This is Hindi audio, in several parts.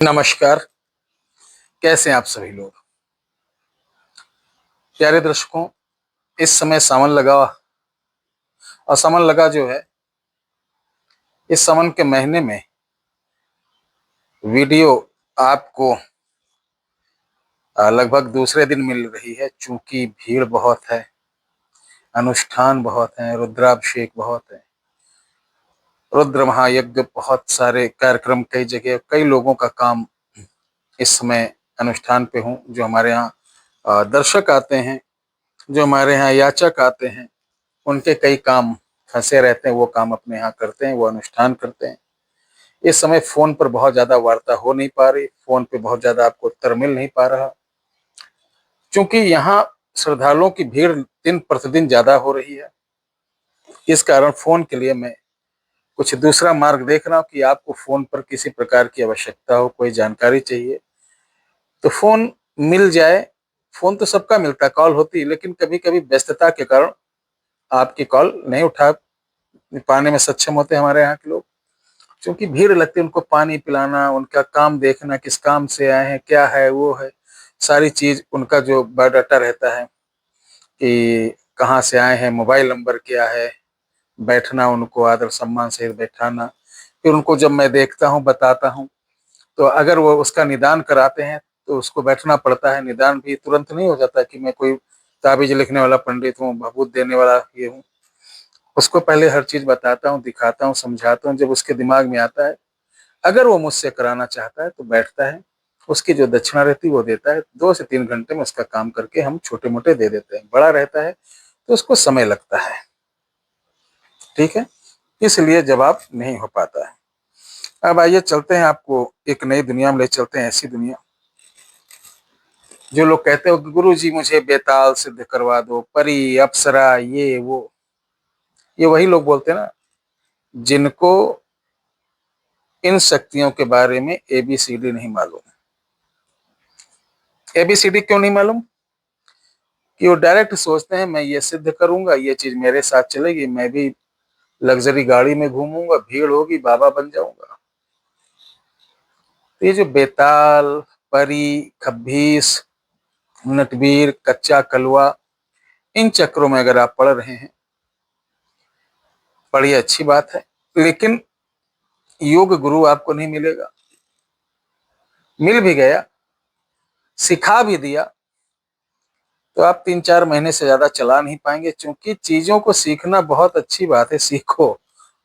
नमस्कार। कैसे हैं आप सभी लोग? प्यारे दर्शकों, इस समय सावन लगा और सावन लगा जो है, इस सावन के महीने में वीडियो आपको लगभग दूसरे दिन मिल रही है। चूंकि भीड़ बहुत है, अनुष्ठान बहुत हैं, रुद्राभिषेक बहुत है, रुद्र महायज्ञ, बहुत सारे कार्यक्रम, कई जगह कई लोगों का काम इस समय अनुष्ठान पे हूँ। जो हमारे यहाँ दर्शक आते हैं, जो हमारे यहाँ याचक आते हैं, उनके कई काम फंसे रहते हैं, वो काम अपने यहाँ करते हैं, वो अनुष्ठान करते हैं। इस समय फोन पर बहुत ज्यादा वार्ता हो नहीं पा रही, फोन पे बहुत ज्यादा आपको उत्तर मिल नहीं पा रहा, क्योंकि यहाँ श्रद्धालुओं की भीड़ दिन प्रतिदिन ज्यादा हो रही है। इस कारण फोन के लिए मैं कुछ दूसरा मार्ग देख रहा हूँ कि आपको फोन पर किसी प्रकार की आवश्यकता हो, कोई जानकारी चाहिए तो फोन मिल जाए। फोन तो सबका मिलता है, कॉल होती है, लेकिन कभी कभी व्यस्तता के कारण आपकी कॉल नहीं उठा पाने में सक्षम होते हमारे यहाँ के लोग। क्योंकि भीड़ लगती है, उनको पानी पिलाना, उनका काम देखना, किस काम से आए हैं, क्या है वो है, सारी चीज उनका जो बायोडाटा रहता है कि कहाँ से आए हैं, मोबाइल नंबर क्या है, बैठना, उनको आदर सम्मान से बैठाना। फिर उनको जब मैं देखता हूँ, बताता हूँ, तो अगर वो उसका निदान कराते हैं तो उसको बैठना पड़ता है। निदान भी तुरंत नहीं हो जाता कि मैं कोई ताबीज लिखने वाला पंडित हूँ, भभूत देने वाला ये हूँ। उसको पहले हर चीज बताता हूँ, दिखाता हूँ, समझाता हूँ। जब उसके दिमाग में आता है, अगर वो मुझसे कराना चाहता है तो बैठता है, उसकी जो दक्षिणा रहती है वो देता है। 2 से 3 घंटे में उसका काम करके हम छोटे मोटे दे देते हैं। बड़ा रहता है तो उसको समय लगता है, ठीक है, इसलिए जवाब नहीं हो पाता है। अब आइए चलते हैं, आपको एक नई दुनिया में ले चलते हैं। ऐसी दुनिया जो लोग कहते हो कि गुरु जी मुझे बेताल सिद्ध करवा दो, परी अप्सरा ये वो, ये वही लोग बोलते हैं ना जिनको इन शक्तियों के बारे में एबीसीडी नहीं मालूम। एबीसीडी क्यों नहीं मालूम? कि वो डायरेक्ट सोचते हैं मैं ये सिद्ध करूंगा, ये चीज मेरे साथ चलेगी, मैं भी लग्जरी गाड़ी में घूमूंगा, भीड़ होगी, बाबा बन जाऊंगा। तो ये जो बेताल, परी, खब्बीस, नटवीर, कच्चा कलवा, इन चक्रों में अगर आप पढ़ रहे हैं, बड़ी अच्छी बात है, लेकिन योग गुरु आपको नहीं मिलेगा। मिल भी गया, सिखा भी दिया, तो आप 3-4 महीने से ज्यादा चला नहीं पाएंगे। क्योंकि चीजों को सीखना बहुत अच्छी बात है, सीखो,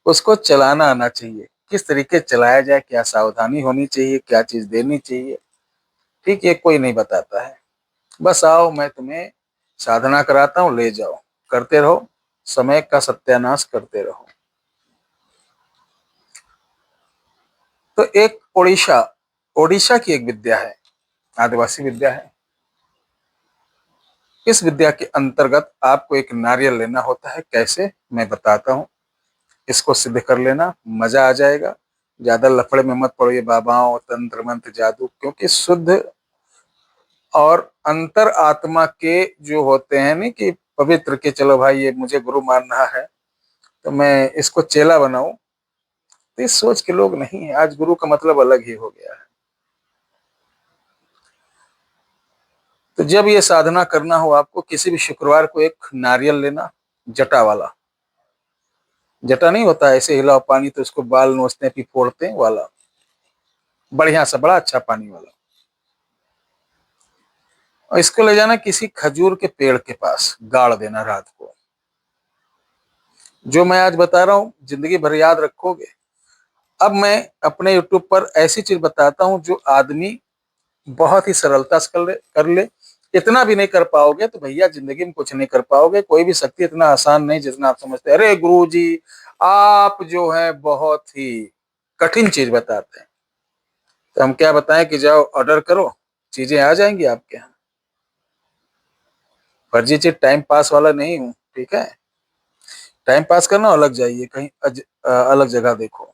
उसको चलाना आना चाहिए। किस तरीके चलाया जाए, क्या सावधानी होनी चाहिए, क्या चीज देनी चाहिए, ठीक, ये कोई नहीं बताता है। बस आओ, मैं तुम्हें साधना कराता हूँ, ले जाओ, करते रहो, समय का सत्यानाश करते रहो। तो एक ओडिशा ओडिशा की एक विद्या है, आदिवासी विद्या है। इस विद्या के अंतर्गत आपको एक नारियल लेना होता है। कैसे, मैं बताता हूँ। इसको सिद्ध कर लेना, मजा आ जाएगा। ज्यादा लफड़े में मत पड़ो ये बाबाओं, तंत्र मंत्र, जादू, क्योंकि शुद्ध और अंतर आत्मा के जो होते हैं नहीं कि पवित्र के, चलो भाई ये मुझे गुरु मानना है तो मैं इसको चेला बनाऊं, तो इस सोच के लोग नहीं है। आज गुरु का मतलब अलग ही हो गया है। तो जब ये साधना करना हो आपको, किसी भी शुक्रवार को एक नारियल लेना, जटा वाला। जटा नहीं होता ऐसे हिलाओ पानी तो उसको बाल नोचते हैं फिर फोड़ते हैं वाला, बढ़िया सा, बड़ा अच्छा पानी वाला। और इसको ले जाना किसी खजूर के पेड़ के पास, गाड़ देना रात को। जो मैं आज बता रहा हूँ जिंदगी भर याद रखोगे। अब मैं अपने यूट्यूब पर ऐसी चीज बताता हूँ जो आदमी बहुत ही सरलता से कर ले। इतना भी नहीं कर पाओगे तो भैया जिंदगी में कुछ नहीं कर पाओगे। कोई भी शक्ति इतना आसान नहीं जितना आप समझते हैं। अरे गुरु जी आप जो है बहुत ही कठिन चीज बताते हैं, तो हम क्या बताएं कि जाओ ऑर्डर करो, चीजें आ जाएंगी आपके यहाँ। फर्जी चीज टाइम पास वाला नहीं हूँ, ठीक है। टाइम पास करना अलग जाइए, कहीं अलग जगह देखो।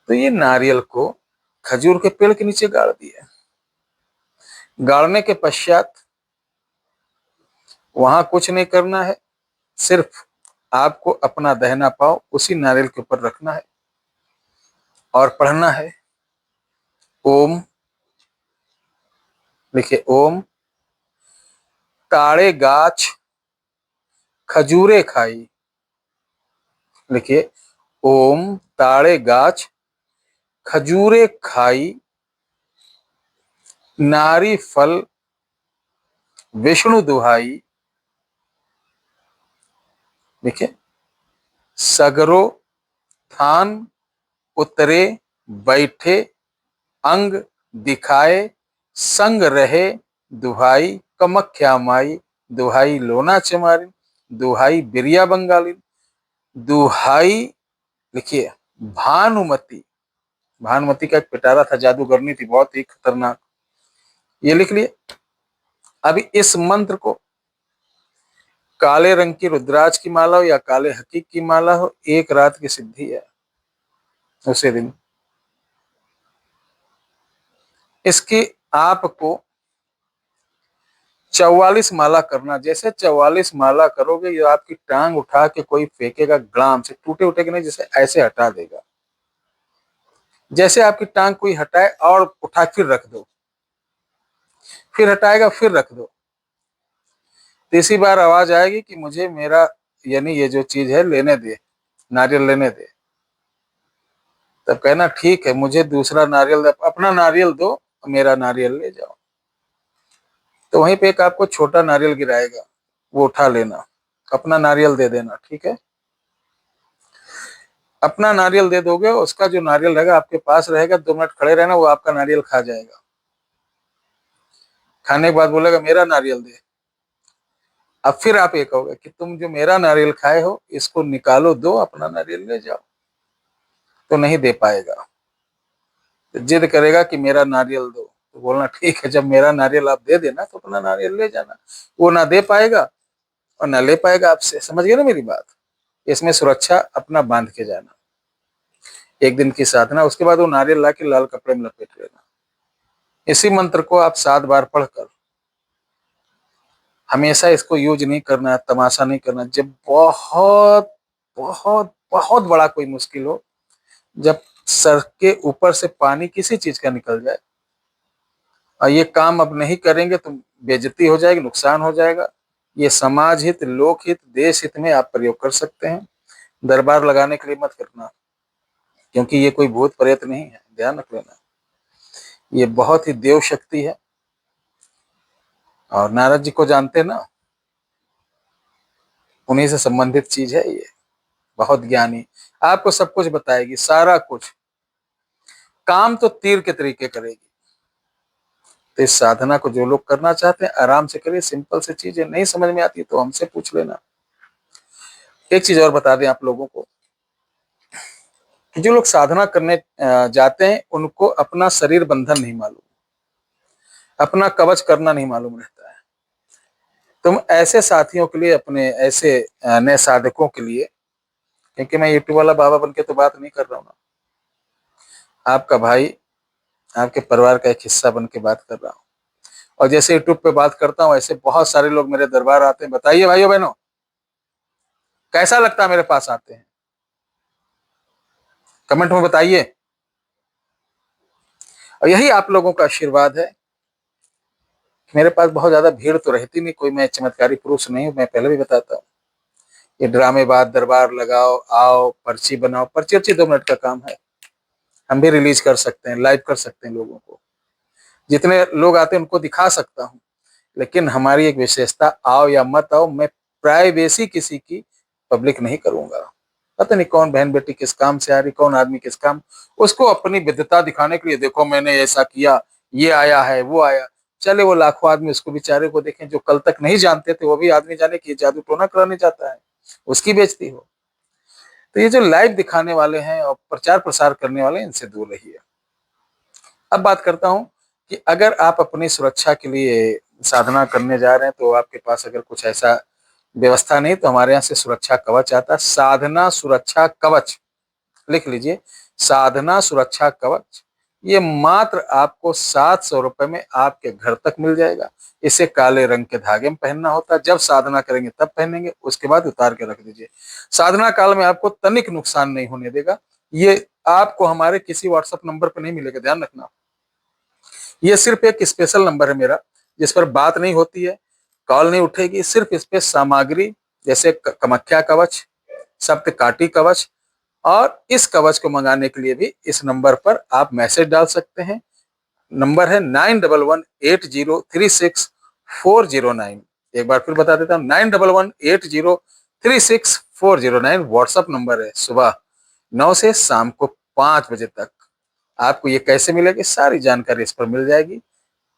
तो ये नारियल को खजूर के पेड़ के नीचे गाड़ दिया। गाड़ने के पश्चात वहां कुछ नहीं करना है, सिर्फ आपको अपना दाहिना पांव उसी नारियल के ऊपर रखना है। और पढ़ना है ओम। लिखिए ओम ताड़े गाछ खजूरे खाई। लिखिए ओम ताड़े गाछ खजूरे खाई नारी फल विष्णु दुहाई। देखिए सगरो थान उतरे बैठे अंग दिखाए संग रहे दुहाई कमख्या माई दुहाई लोना चमारी दुहाई बिरिया बंगाली दुहाई। लिखिए भानुमति। भानुमति का एक पिटारा था, जादूगरनी थी, बहुत ही खतरनाक। ये लिख लिए। अभी इस मंत्र को काले रंग की रुद्राक्ष की माला हो या काले हकीक की माला हो, एक रात की सिद्धि है उसी दिन। इसकी आपको 44 माला करना। जैसे 44 माला करोगे, ये आपकी टांग उठा के कोई फेंकेगा, ग्राम से टूटे उठेगा नहीं, जैसे ऐसे हटा देगा। जैसे आपकी टांग कोई हटाए और उठा फिर रख दो, फिर हटाएगा फिर रख दो, तीसरी बार आवाज आएगी कि मुझे मेरा यानी ये जो चीज है लेने दे, नारियल लेने दे। तब कहना ठीक है, मुझे दूसरा नारियल, अपना नारियल दो, मेरा नारियल ले जाओ। तो वहीं पे एक आपको छोटा नारियल गिराएगा, वो उठा लेना, अपना नारियल दे देना। ठीक है, अपना नारियल दे दोगे, उसका जो नारियल रहेगा आपके पास रहेगा, 2 मिनट खड़े रहना, वो आपका नारियल खा जाएगा। खाने के बाद बोलेगा मेरा नारियल दे। अब फिर आप ये कहोगे कि तुम जो मेरा नारियल खाए हो इसको निकालो, दो, अपना नारियल ले जाओ। तो नहीं दे पाएगा, तो जिद करेगा कि मेरा नारियल दो। तो बोलना ठीक है, जब मेरा नारियल आप दे देना तो अपना नारियल ले जाना। वो ना दे पाएगा और ना ले पाएगा आपसे। समझ गए ना मेरी बात? इसमें सुरक्षा अपना बांध के जाना, एक दिन की साधना। उसके बाद वो नारियल ला के लाल कपड़े में लपेट लेना। इसी मंत्र को आप 7 बार पढ़कर, हमेशा इसको यूज नहीं करना, तमाशा नहीं करना। जब बहुत बहुत बहुत बड़ा कोई मुश्किल हो, जब सर के ऊपर से पानी किसी चीज का निकल जाए और ये काम अब नहीं करेंगे तो बेइज्जती हो जाएगी, नुकसान हो जाएगा, ये समाज हित, लोक हित, देश हित में आप प्रयोग कर सकते हैं। दरबार लगाने के लिए मत करना, क्योंकि ये कोई भूत प्रेत नहीं है, ध्यान रख लेना। ये बहुत ही देव शक्ति है। और नारद जी को जानते हैं ना, उन्हीं से संबंधित चीज है ये। बहुत ज्ञानी, आपको सब कुछ बताएगी, सारा कुछ। काम तो तीर के तरीके करेगी। तो इस साधना को जो लोग करना चाहते हैं आराम से करिए, सिंपल से चीजें। नहीं समझ में आती तो हमसे पूछ लेना। एक चीज और बता दें आप लोगों को, कि जो लोग साधना करने जाते हैं उनको अपना शरीर बंधन नहीं मालूम, अपना कवच करना नहीं मालूम रहता है। तुम ऐसे साथियों के लिए, अपने ऐसे नए साधकों के लिए, क्योंकि मैं यूट्यूब वाला बाबा बन के तो बात नहीं कर रहा हूँ ना, आपका भाई, आपके परिवार का एक हिस्सा बन के बात कर रहा हूँ। और जैसे यूट्यूब पे बात करता हूँ, ऐसे बहुत सारे लोग मेरे दरबार आते हैं। बताइए भाइयों बहनों, कैसा लगता है मेरे पास आते हैं? कमेंट में बताइए। और यही आप लोगों का आशीर्वाद है। मेरे पास बहुत ज्यादा भीड़ तो रहती नहीं, कोई मैं चमत्कारी पुरुष नहीं हूं, मैं पहले भी बताता हूँ। ये ड्रामेबाज दरबार लगाओ, आओ, पर्ची बनाओ, पर्ची अच्छी 2 मिनट का काम है। हम भी रिलीज कर सकते हैं, लाइव कर सकते हैं, लोगों को, जितने लोग आते हैं उनको दिखा सकता हूँ। लेकिन हमारी एक विशेषता, आओ या मत आओ, मैं प्राइवेसी किसी की पब्लिक नहीं करूंगा। पता नहीं कौन बहन बेटी किस काम से आ रही, कौन आदमी किस काम, उसको अपनी विद्वता दिखाने के लिए, देखो मैंने ऐसा किया, ये आया है, वो आया। चले वो लाखों आदमी उसको बेचारे को देखें, जो कल तक नहीं जानते थे वो भी आदमी जाने की जादू टोना कराने जाता है, उसकी बेइज्जती हो। तो ये जो लाइव दिखाने वाले हैं और प्रचार प्रसार करने वाले हैं, इनसे दूर रहिए। अब बात करता हूं कि अगर आप अपनी सुरक्षा के लिए साधना करने जा रहे हैं, तो आपके पास अगर कुछ ऐसा व्यवस्था नहीं, तो हमारे यहाँ से सुरक्षा कवच आता है। साधना सुरक्षा कवच, लिख लीजिए, साधना सुरक्षा कवच। ये मात्र आपको 700 रुपए में आपके घर तक मिल जाएगा। इसे काले रंग के धागे में पहनना होता है, जब साधना करेंगे तब पहनेंगे, उसके बाद उतार के रख दीजिए। साधना काल में आपको तनिक नुकसान नहीं होने देगा। ये आपको हमारे किसी व्हाट्सएप नंबर पर नहीं मिलेगा, ध्यान रखना। ये सिर्फ एक स्पेशल नंबर है मेरा, जिस पर बात नहीं होती है, कॉल नहीं उठेगी। सिर्फ इस पे सामग्री जैसे कामाख्या कवच, सप्तकाटी कवच, और इस कवच को मंगाने के लिए भी इस नंबर पर आप मैसेज डाल सकते हैं। नंबर है 9118036409। एक बार फिर बता देता हूँ, 9118036409 व्हाट्सएप नंबर है। सुबह 9 से शाम को 5 बजे तक। आपको ये कैसे मिलेगी, सारी जानकारी इस पर मिल जाएगी।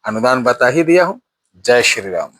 अनुदान बता ही दिया हूँ। जय श्री राम।